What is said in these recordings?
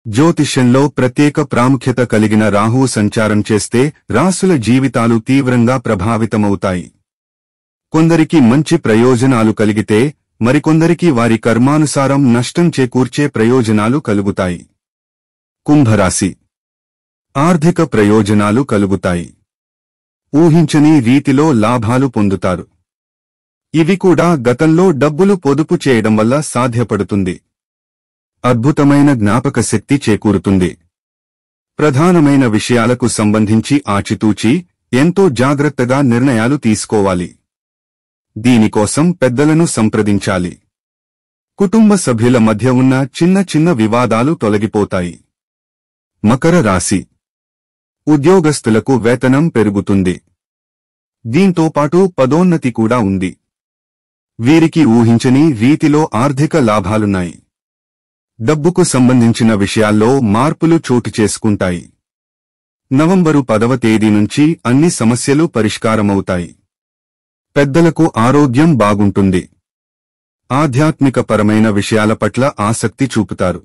జ్యోతిష్యంలో ప్రత్యేక ప్రాముఖ్యత కలిగిన రాహువు సంచారం చేస్తే రాసుల జీవితాలు తీవ్రంగా ప్రభావితమవుతాయి. కొందరికి మంచి ప్రయోజనాలు కలిగితే మరికొందరికి వారి కర్మానుసారం నష్టం చేకూర్చే ప్రయోజనాలు కలుగుతాయి. కుంభరాశి. ఆర్థిక ప్రయోజనాలు కలుగుతాయి. ఊహించని రీతిలో లాభాలు పొందుతారు. ఇవి కూడా గతంలో డబ్బులు పొదుపు చేయడం వల్ల సాధ్యపడుతుంది. అద్భుతమైన జ్ఞాపక శక్తి చేకూరుతుంది. ప్రధానమైన విషయాలకు సంబంధించి ఆచితూచి ఎంతో జాగ్రత్తగా నిర్ణయాలు తీసుకోవాలి. దీనికోసం పెద్దలను సంప్రదించాలి. కుటుంబ సభ్యుల మధ్య ఉన్న చిన్న చిన్న వివాదాలు తొలగిపోతాయి. మకర రాశి. ఉద్యోగస్తులకు వేతనం పెరుగుతుంది. దీంతోపాటు పదోన్నతి కూడా ఉంది. వీరికి ఊహించని రీతిలో ఆర్థిక లాభాలున్నాయి. డబ్బుకు సంబంధించిన విషయాల్లో మార్పులు చోటు చేసుకుంటాయి. నవంబరు 10వ తేదీ నుంచి అన్ని సమస్యలు పరిష్కారమవుతాయి. పెద్దలకు ఆరోగ్యం బాగుంటుంది. ఆధ్యాత్మిక పరమైన విషయాల పట్ల ఆసక్తి చూపుతారు.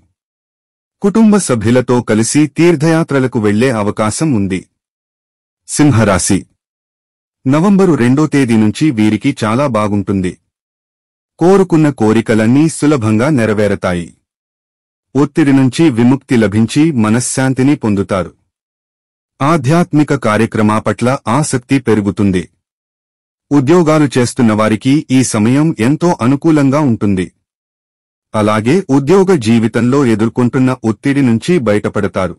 కుటుంబ సభ్యులతో కలిసి తీర్థయాత్రలకు వెళ్లే అవకాశం ఉంది. సింహరాశి. నవంబరు 2వ తేదీ నుంచి వీరికి చాలా బాగుంటుంది. కోరుకున్న కోరికలన్నీ సులభంగా నెరవేరతాయి. ఒత్తిడి నుంచి విముక్తి లభించి మనశ్శాంతిని పొందుతారు. ఆధ్యాత్మిక కార్యక్రమా పట్ల ఆసక్తి పెరుగుతుంది. ఉద్యోగాలు చేస్తున్న వారికి ఈ సమయం ఎంతో అనుకూలంగా ఉంటుంది. అలాగే ఉద్యోగ జీవితంలో ఎదుర్కొంటున్న ఒత్తిడి నుంచి బయటపడతారు.